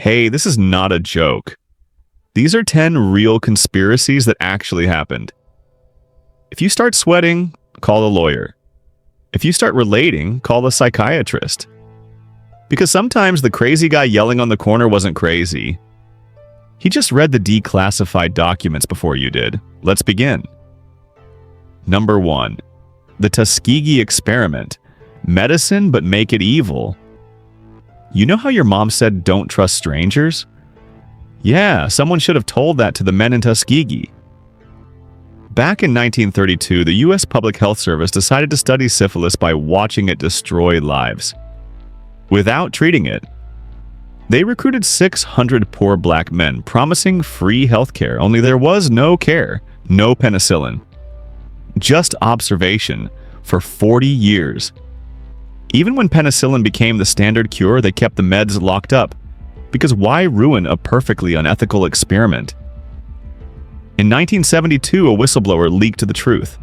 Hey, this is not a joke. These are 10 real conspiracies that actually happened. If you start sweating, call a lawyer. If you start relating, call a psychiatrist. Because sometimes the crazy guy yelling on the corner wasn't crazy. He just read the declassified documents before you did. Let's begin. Number 1. The Tuskegee experiment. Medicine, but make it evil. You know how your mom said don't trust strangers? Yeah, someone should have told that to the men in Tuskegee. Back in 1932, the U.S. Public Health Service decided to study syphilis by watching it destroy lives, without treating it. They recruited 600 poor black men, promising free health care, only there was no care, no penicillin. Just observation for 40 years. Even when penicillin became the standard cure, they kept the meds locked up. Because why ruin a perfectly unethical experiment? In 1972, a whistleblower leaked the truth.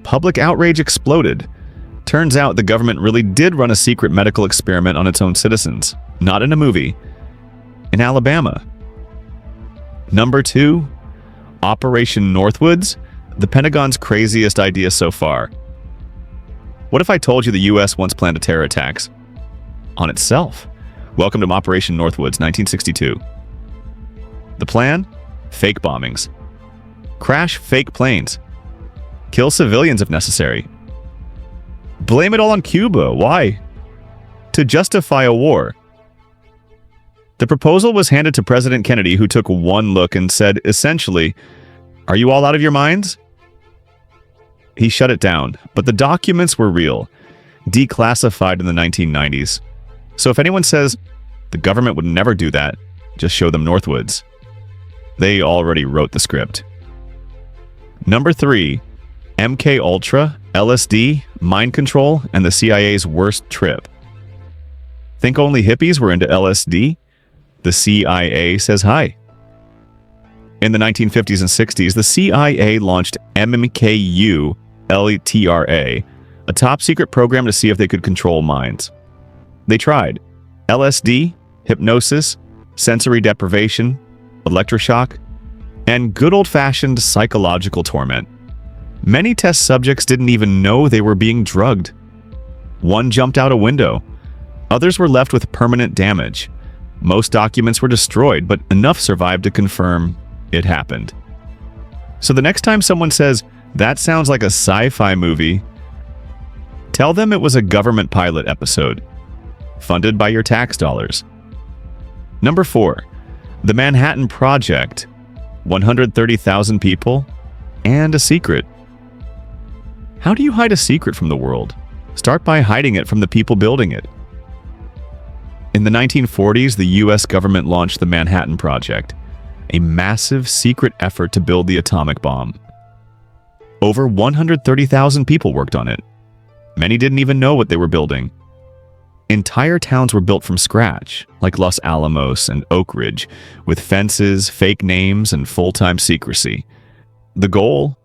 Public outrage exploded. Turns out the government really did run a secret medical experiment on its own citizens. Not in a movie. In Alabama. Number 2. Operation Northwoods, the Pentagon's craziest idea so far. What if I told you the U.S. once planned a terror attacks on itself? Welcome to Operation Northwoods, 1962. The plan? Fake bombings. Crash fake planes. Kill civilians if necessary. Blame it all on Cuba. Why? To justify a war. The proposal was handed to President Kennedy, who took one look and said, essentially, "Are you all out of your minds?" He shut it down, but the documents were real, declassified in the 1990s. So if anyone says the government would never do that, just show them Northwoods. They already wrote the script. Number 3, MK Ultra, LSD, mind control, and the CIA's worst trip. Think only hippies were into LSD? The CIA says hi. In the 1950s and 60s, the CIA launched MKUltra, a top-secret program to see if they could control minds. They tried LSD, hypnosis, sensory deprivation, electroshock, and good old-fashioned psychological torment. Many test subjects didn't even know they were being drugged. One jumped out a window. Others were left with permanent damage. Most documents were destroyed, but enough survived to confirm it happened. So the next time someone says, "That sounds like a sci-fi movie," tell them it was a government pilot episode, funded by your tax dollars. Number 4, the Manhattan Project, 130,000 people, and a secret. How do you hide a secret from the world? Start by hiding it from the people building it. In the 1940s, the U.S. government launched the Manhattan Project, a massive secret effort to build the atomic bomb. Over 130,000 people worked on it. Many didn't even know what they were building. Entire towns were built from scratch, like Los Alamos and Oak Ridge, with fences, fake names, and full-time secrecy. The goal?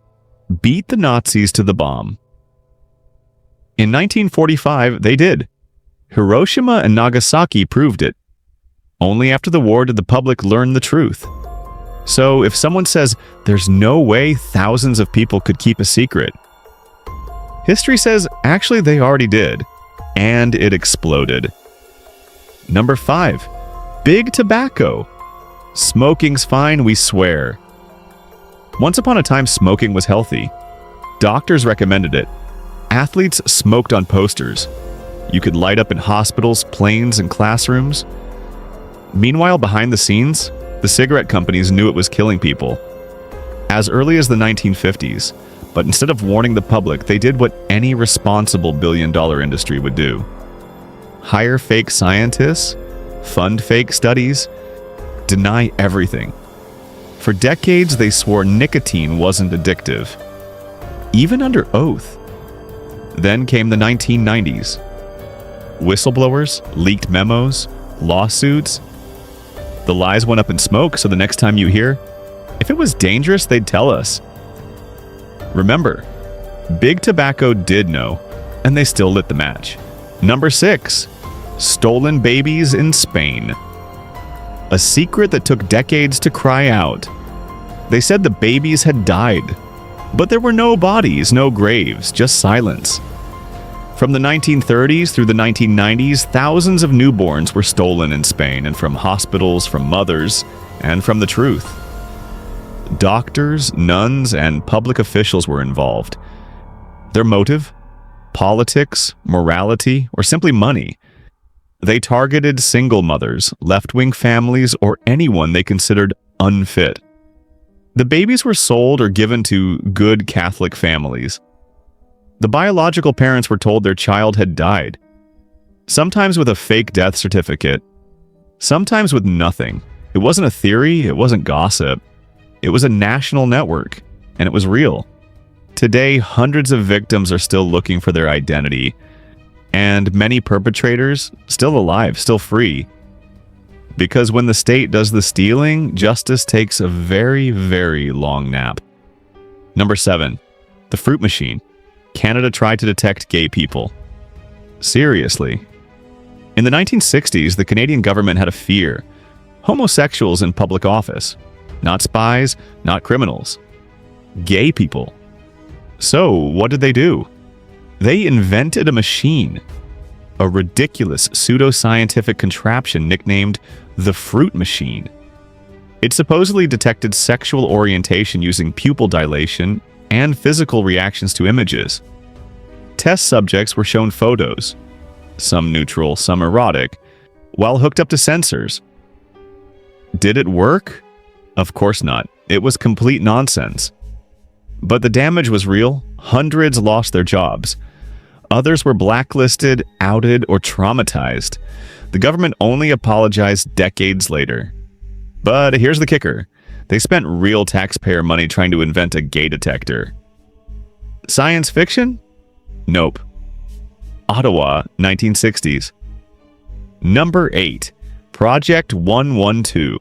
Beat the Nazis to the bomb. In 1945, they did. Hiroshima and Nagasaki proved it. Only after the war did the public learn the truth. So if someone says there's no way thousands of people could keep a secret, history says actually they already did, and it exploded. Number 5, big tobacco. Smoking's fine, we swear. Once upon a time, smoking was healthy. Doctors recommended it. Athletes smoked on posters. You could light up in hospitals, planes, and classrooms. Meanwhile, behind the scenes, the cigarette companies knew it was killing people. As early as the 1950s, but instead of warning the public, they did what any responsible billion-dollar industry would do. Hire fake scientists, fund fake studies, deny everything. For decades, they swore nicotine wasn't addictive, even under oath. Then came the 1990s. Whistleblowers, leaked memos, lawsuits. The lies went up in smoke, so the next time you hear, if it was dangerous, they'd tell us. Remember, big tobacco did know, and they still lit the match. Number 6, stolen babies in Spain. A secret that took decades to cry out. They said the babies had died, but there were no bodies, no graves, just silence. From the 1930s through the 1990s, thousands of newborns were stolen in Spain, and from hospitals, from mothers, and from the truth. Doctors, nuns, and public officials were involved. Their motive? Politics, morality, or simply money. They targeted single mothers, left-wing families, or anyone they considered unfit. The babies were sold or given to good Catholic families. The biological parents were told their child had died, sometimes with a fake death certificate, sometimes with nothing. It wasn't a theory, it wasn't gossip. It was a national network, and it was real. Today, hundreds of victims are still looking for their identity, and many perpetrators still alive, still free. Because when the state does the stealing, justice takes a very, very long nap. Number 7. The fruit machine. Canada tried to detect gay people. Seriously. In the 1960s, the Canadian government had a fear. Homosexuals in public office. Not spies, not criminals. Gay people. So, what did they do? They invented a machine. A ridiculous pseudoscientific contraption nicknamed the fruit machine. It supposedly detected sexual orientation using pupil dilation and physical reactions to images. Test subjects were shown photos, some neutral, some erotic, while hooked up to sensors. Did it work? Of course not. It was complete nonsense. But the damage was real. Hundreds lost their jobs. Others were blacklisted, outed, or traumatized. The government only apologized decades later. But here's the kicker. They spent real taxpayer money trying to invent a gay detector. Science fiction? Nope. Ottawa, 1960s. Number 8. Project 112.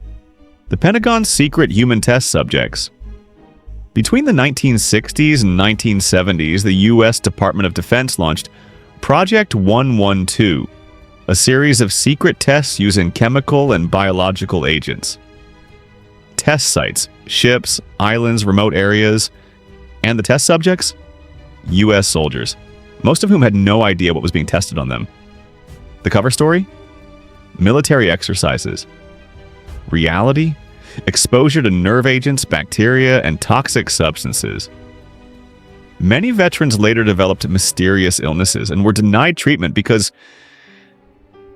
The Pentagon's secret human test subjects. Between the 1960s and 1970s, the U.S. Department of Defense launched Project 112, a series of secret tests using chemical and biological agents. Test sites, ships, islands, remote areas, and the test subjects? U.S. soldiers, most of whom had no idea what was being tested on them. The cover story? Military exercises. Reality? Exposure to nerve agents, bacteria, and toxic substances. Many veterans later developed mysterious illnesses and were denied treatment because,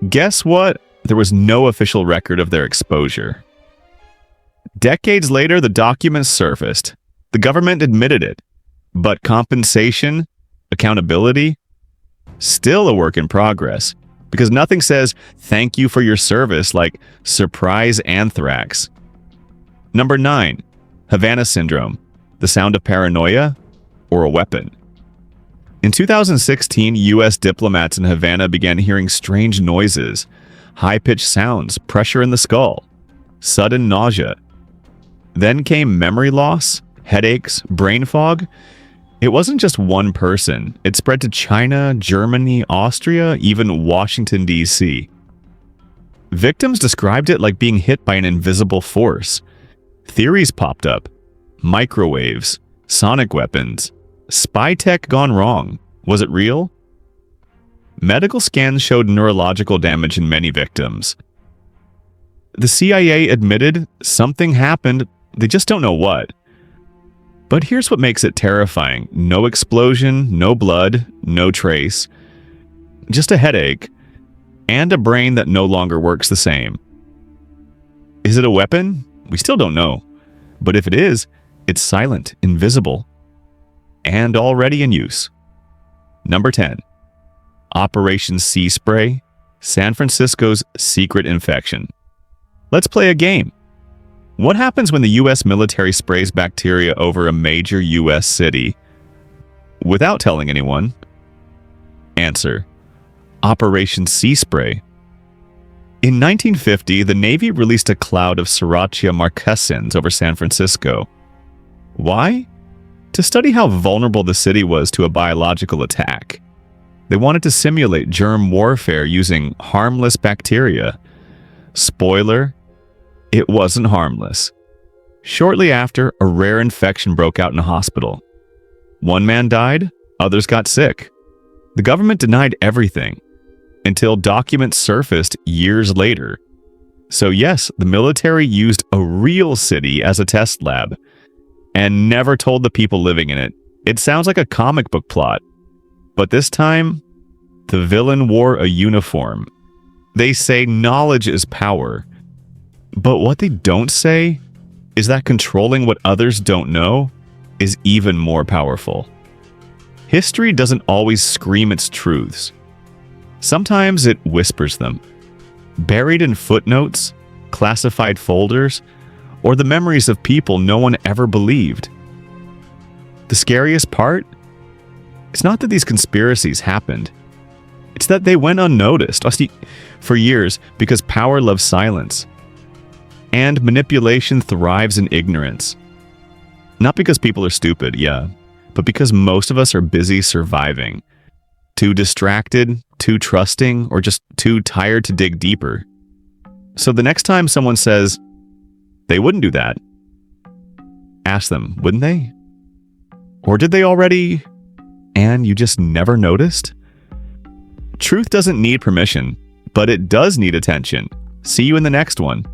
guess what? There was no official record of their exposure. Decades later, the documents surfaced. The government admitted it. But compensation, accountability, still a work in progress. Because nothing says, thank you for your service, like surprise anthrax. Number 9. Havana Syndrome. The sound of paranoia or a weapon. In 2016, U.S. diplomats in Havana began hearing strange noises, high-pitched sounds, pressure in the skull, sudden nausea. Then came memory loss, headaches, brain fog. It wasn't just one person. It spread to China, Germany, Austria, even Washington, D.C. Victims described it like being hit by an invisible force. Theories popped up. Microwaves, sonic weapons, spy tech gone wrong. Was it real? Medical scans showed neurological damage in many victims. The CIA admitted something happened, they just don't know what. But here's what makes it terrifying. No explosion, no blood, no trace. Just a headache, and a brain that no longer works the same. Is it a weapon? We still don't know. But if it is, it's silent, invisible, and already in use. Number 10. Operation Sea Spray, San Francisco's secret infection. Let's play a game. What happens when the U.S. military sprays bacteria over a major U.S. city without telling anyone? Answer: Operation Sea Spray. In 1950, the Navy released a cloud of Serratia marquescens over San Francisco. Why? To study how vulnerable the city was to a biological attack. They wanted to simulate germ warfare using harmless bacteria. Spoiler: It wasn't harmless. Shortly after, a rare infection broke out in a hospital. One man died, others got sick. The government denied everything until documents surfaced years later. So yes, the military used a real city as a test lab and never told the people living in it. It sounds like a comic book plot. But this time, the villain wore a uniform. They say knowledge is power. But what they don't say is that controlling what others don't know is even more powerful. History doesn't always scream its truths. Sometimes it whispers them, buried in footnotes, classified folders, or the memories of people no one ever believed. The scariest part? It's not that these conspiracies happened. It's that they went unnoticed for years because power loves silence. And manipulation thrives in ignorance. Not because people are stupid, yeah, but because most of us are busy surviving. Too distracted, too trusting, or just too tired to dig deeper. So the next time someone says, they wouldn't do that, ask them, wouldn't they? Or did they already, and you just never noticed? Truth doesn't need permission, but it does need attention. See you in the next one.